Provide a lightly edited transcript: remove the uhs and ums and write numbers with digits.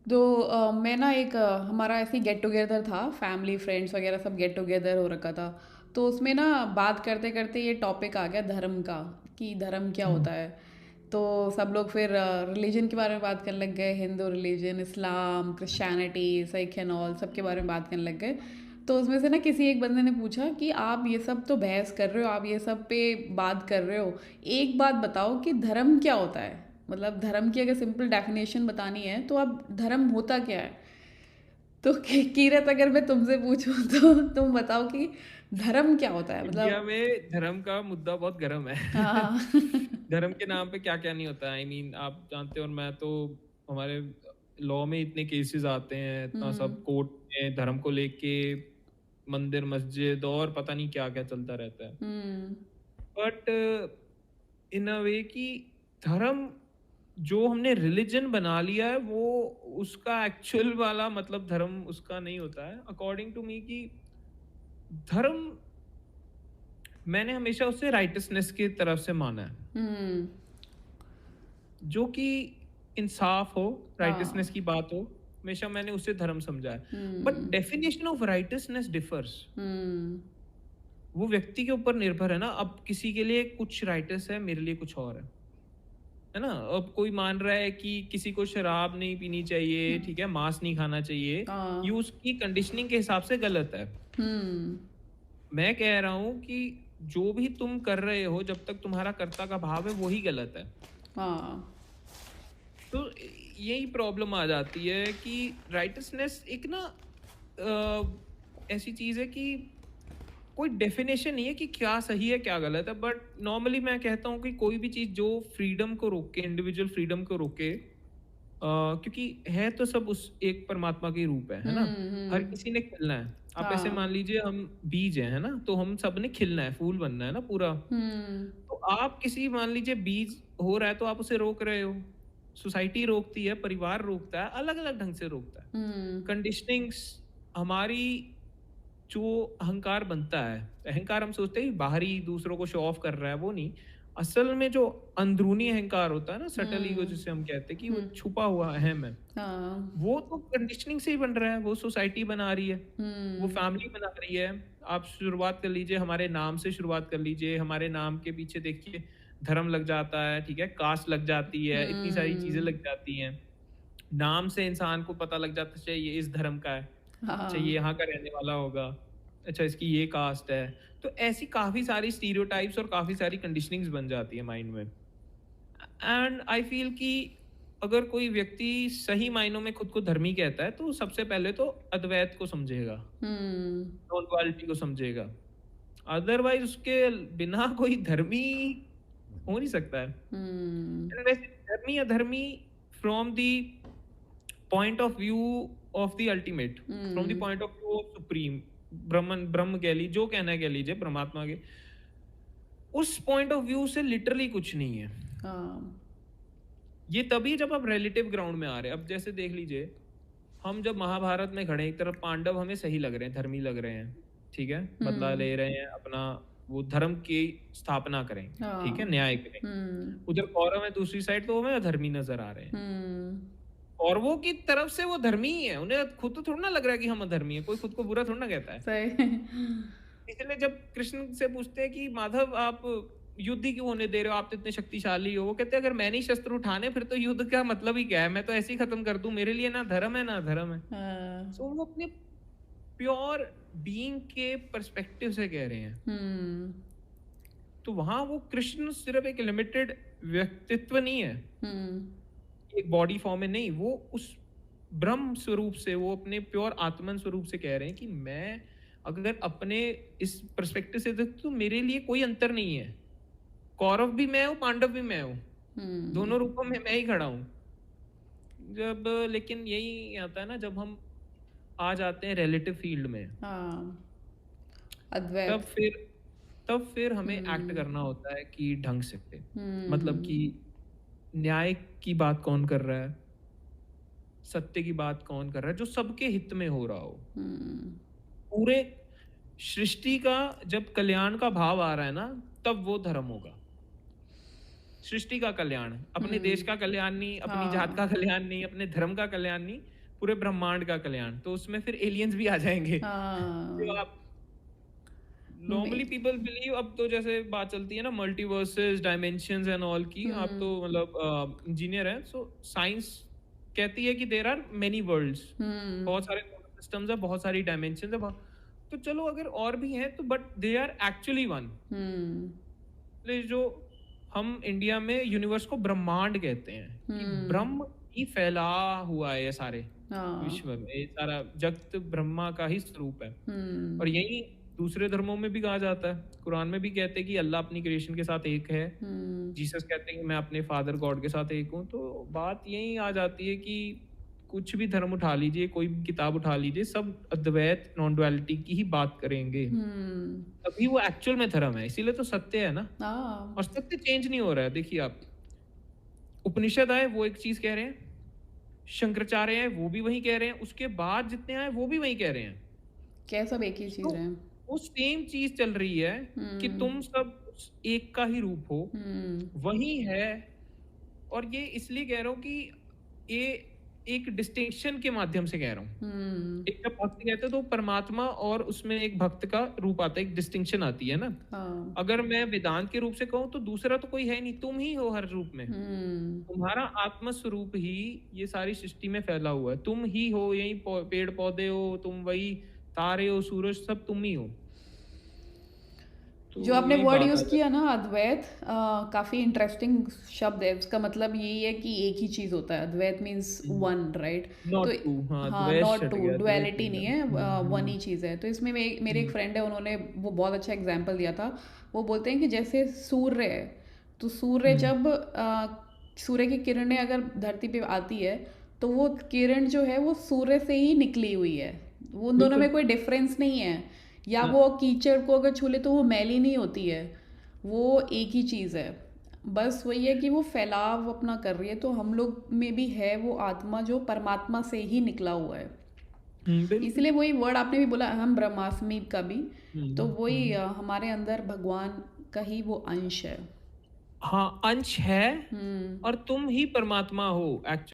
तो मैं ना एक हमारा ऐसे ही गेट टुगेदर था, फैमिली फ्रेंड्स वगैरह सब गेट टुगेदर हो रखा था। तो उसमें ना बात करते करते ये टॉपिक आ गया धर्म का, कि धर्म क्या हम्म। होता है। तो सब लोग फिर रिलीजन के बारे में बात करने लग गए, Hindu religion, Islam, Christianity, Sikh and all, सब के बारे में बात करने लग गए। तो उसमें से ना किसी एक बंदे ने पूछा कि आप ये सब तो बहस कर रहे हो, आप ये सब पे बात कर रहे हो, एक बात बताओ कि धर्म क्या होता है। मतलब धर्म की अगर सिंपल डेफिनेशन बतानी है तो अब धर्म होता क्या है। तो कीरत, अगर मैं तुमसे पूछूं तो तुम बताओ कि धर्म क्या होता है इंडिया मतलब। में धर्म का मुद्दा बहुत गर्म है। हाँ। धर्म के नाम पे क्या क्या नहीं होता है। आई मीन आप जानते हो, और मैं तो, हमारे लॉ में इतने केसेस आते हैं, इतना हम्म। सब कोर्ट में धर्म को लेके, मंदिर मस्जिद और पता नहीं क्या क्या चलता रहता है। हम्म। बट इन अ वे कि धर्म जो हमने रिलीजन बना लिया है, वो उसका एक्चुअल वाला मतलब धर्म उसका नहीं होता है, अकॉर्डिंग टू मी। कि धर्म मैंने हमेशा उसे राइटसनेस की तरफ से माना है, हम्म। जो कि इंसाफ हो, राइटसनेस हाँ। की बात हो, हमेशा मैंने उसे धर्म समझा है। But hmm. Definition of righteousness differs. Hmm. वो व्यक्ति के ऊपर निर्भर है ना। अब किसी के लिए कुछ राइटस है, मेरे लिए कुछ और है ना। अब कोई मान रहा है कि किसी को शराब नहीं पीनी चाहिए, ठीक है, मांस नहीं खाना चाहिए, ये हाँ। उसकी कंडीशनिंग के हिसाब से गलत है। हम्म। मैं कह रहा हूं कि जो भी तुम कर रहे हो, जब तक तुम्हारा कर्ता का भाव है, वही गलत है। हाँ। तो यही प्रॉब्लम आ जाती है कि राइटसनेस एक ना ऐसी चीज है कि कोई डेफिनेशन नहीं है कि क्या सही है क्या गलत है। बट नॉर्मली मैं कहता हूँ कि कोई भी चीज जो फ्रीडम को रोके, इंडिविजुअल फ्रीडम को रोके, क्योंकि है तो सब उस एक परमात्मा के रूप है ना। हर हम्म। किसी ने खिलना है। आप ऐसे मान हाँ। लीजिए हम बीज हैं, है ना, तो हम सब ने खिलना है, फूल बनना है ना पूरा। हम्म। तो आप किसी, मान लीजिए बीज हो रहा है तो आप उसे रोक रहे हो। सोसाइटी रोकती है, परिवार रोकता है, अलग अलग ढंग से रोकता है। हम्म। कंडीशनिंग्स हमारी, जो अहंकार बनता है, अहंकार हम सोचते हैं कि बाहरी दूसरों को शो ऑफ कर रहा है, वो नहीं। असल में जो अंदरूनी अहंकार होता है ना, सटल ईगो हम्म। जिसे हम कहते हैं, कि वो हम्म। छुपा हुआ अहम है, हाँ। वो तो कंडीशनिंग से ही बन रहा है। वो सोसाइटी बना रही है, वो हम्म। फैमिली बना रही है। आप शुरुआत कर लीजिए, हमारे नाम से शुरुआत कर लीजिए। हमारे नाम के पीछे देखिए धर्म लग जाता है, ठीक है, कास्ट लग जाती है, इतनी सारी चीजें हम्म। लग जाती हैं। नाम से इंसान को पता लग जाता है, अच्छा ये इस धर्म का है, अच्छा ये हाँ। यहाँ का रहने वाला होगा, अच्छा इसकी ये कास्ट है। तो ऐसी काफी सारी स्टीरियोटाइप्स और काफी सारी कंडीशनिंग्स बन जाती है माइंड में। एंड आई फील कि अगर कोई व्यक्ति सही मायनों में खुद को धर्मी कहता है, तो सबसे पहले तो अद्वैत को समझेगा, हम्म। नॉन डुअलिटी को समझेगा। अदरवाइज उसके बिना कोई धर्मी हो नहीं सकता है। हम्म। And वैसे धर्मी अधर्मी, from the point of view of the ultimate, from the hmm. Point of view of supreme, Brahman, Brahma कह लीजिए, जो कहना है कह लीजिए, परमात्मा के उस पॉइंट ऑफ व्यू से लिटरली कुछ नहीं है। हाँ। ये तभी जब आप रिलेटिव ग्राउंड में आ रहे हैं। अब जैसे देख लीजिए, हम जब महाभारत में खड़े हैं, एक तरफ पांडव हमें सही लग रहे हैं, धर्मी लग रहे हैं, ठीक है, बदला हम्म। ले रहे हैं अपना, वो धर्म की स्थापना करें, ठीक है, हाँ। न्याय करें। हम्म। उधर कौरव है दूसरी साइड, तो वो हमें अधर्मी नजर आ रहे हैं। हम्म। कौरवों की तरफ से वो धर्मी ही है, उन्हें खुद तो थोड़ा ना लग रहा है कि हम अधर्मी है। कोई खुद को बुरा थोड़ा ना कहता है। सही। इसलिए जब कृष्ण से पूछते हैं कि माधव आप युद्ध ही क्यों होने दे रहे हो, आप तो इतने शक्तिशाली हो, वो कहते हैं अगर मैं नहीं शस्त्र उठाने, फिर तो युद्ध का मतलब ही क्या है, मैं तो ऐसे ही खत्म कर दूं, मेरे लिए ना धर्म है ना अधर्म है। हाँ। सो वो अपने प्योर बीइंग के पर्सपेक्टिव से कह रहे हैं। हम्म। तो वहां वो कृष्ण सिर्फ एक लिमिटेड व्यक्तित्व नहीं है, हम्म। एक बॉडी फॉर्म में नहीं, वो उस ब्रह्म स्वरूप से, वो अपने प्योर आत्मन स्वरूप से कह रहे हैं कि मैं अगर अपने इस पर्सपेक्टिव से देखूं, तो मेरे लिए कोई अंतर नहीं है। कौरव भी मैं हूँ, पांडव भी मैं हूँ, हम्म। दोनों रूपों में मैं ही खड़ा हूँ। जब लेकिन यही आता है ना, जब हम आ जाते हैं रिलेटिव फील्ड में, हाँ। तब अद्वैत। फिर तब फिर हमें एक्ट हम्म। करना होता है कि ढंग से। मतलब हम्म। कि न्याय की बात कौन कर रहा है, सत्य की बात कौन कर रहा है, जो सबके हित में हो रहा हो। हम्म। पूरे सृष्टि का जब कल्याण का भाव आ रहा है ना, तब वो धर्म होगा। सृष्टि का कल्याण, अपने देश का कल्याण नहीं, अपनी जात का हाँ कल्याण नहीं, अपने धर्म का कल्याण नहीं, पूरे ब्रह्मांड का कल्याण। तो उसमें फिर एलियंस भी आ जाएंगे। जो हाँ आप नॉर्मली पीपल बिलीव, अब तो जैसे बात चलती है ना मल्टीवर्सेस, डायमेंशंस एंड ऑल की, आप तो हम्म मतलब इंजीनियर हैं, सो साइंस कहती है कि देयर आर मेनी वर्ल्ड्स, हम्म बहुत सारे सिस्टम्स है, बहुत सारी डायमेंशंस है, तो चलो अगर और भी हैं तो but they are actually one. Hmm इसलिए जो हम इंडिया में यूनिवर्स को ब्रह्मांड कहते हैं कि हम्म ब्रह्म ही फैला हुआ है, ये सारे हाँ विश्व में, ये सारा जगत ब्रह्मा का ही स्वरूप है। और हम्म यही दूसरे धर्मों में भी कहा जाता है, कुरान में भी कहते हैं कि अल्लाह अपनी क्रिएशन के साथ एक है, हम्म जीसस कहते हैं कि मैं अपने फादर गॉड के साथ एक हूँ। तो बात यही आ जाती है कि कुछ भी धर्म उठा लीजिए, कोई भी किताब उठा लीजिए, सब अद्वैत नॉन डुअलिटी की ही बात करेंगे, हम्म तभी वो एक्चुअल में धर्म है। इसीलिए तो सत्य है ना, हाँ और सत्य चेंज नहीं हो रहा है। देखिए आप, उपनिषद आए वो एक चीज कह रहे हैं, शंकराचार्य आए वो भी वही कह रहे हैं, उसके बाद जितने आए वो भी वही कह रहे हैं। क्या सब एक ही तो चीज है। वो सेम चीज चल रही है कि हम्म तुम सब उस एक का ही रूप हो, हम्म वही है। और ये इसलिए कह रहा हूँ कि ये एक डिस्टिंक्शन के माध्यम से कह रहा हूँ। हम्म एक जब भक्त कहते हैं तो परमात्मा और उसमें एक भक्त का रूप आता है, एक डिस्टिंक्शन आती है ना। हाँ अगर मैं वेदांत के रूप से कहूँ तो दूसरा तो कोई है नहीं, तुम ही हो हर रूप में। हम्म तुम्हारा आत्म स्वरूप ही ये सारी सृष्टि में फैला हुआ है, तुम ही हो, यही पेड़ पौधे हो, तुम वही तारे हो, सूरज, सब तुम ही हो। तो जो आपने यही वर्ड बात आ यूज़ जाती किया ना अद्वैत, काफ़ी इंटरेस्टिंग शब्द है। उसका मतलब यही है कि एक ही चीज़ होता है। अद्वैत मीन्स है। One, right. तो नॉट टू, हाँ हाँ, द्वेष नॉट हट टू, गया, द्वेष डुअलिटी नहीं नहीं है। है, वन ही चीज़ है। तो इसमें मेरे एक हम्म, फ्रेंड है, उन्होंने वो बहुत अच्छा एग्जाम्पल दिया था। वो बोलते हैं कि जैसे सूर्य है, तो सूर्य हम्म, जब सूर्य की किरणें अगर धरती पे आती है, तो वो किरण जो है वो सूर्य से ही निकली हुई है। वो उन दोनों बिल्कुल। में कोई डिफरेंस नहीं है। या हाँ, वो कीचड़ को अगर छू ले तो वो मैली नहीं होती है, वो एक ही चीज़ है। बस वही है कि वो फैलाव अपना कर रही है, तो हम लोग में भी है वो आत्मा जो परमात्मा से ही निकला हुआ है। बिल्कुल। इसलिए वही वर्ड आपने भी बोला, हम ब्रह्मास्मि का भी, तो हम्म, वही हमारे अंदर भगवान का ही वो अंश है। हाँ अंश है, हम्म और तुम ही परमात्मा हो एक्चुअली।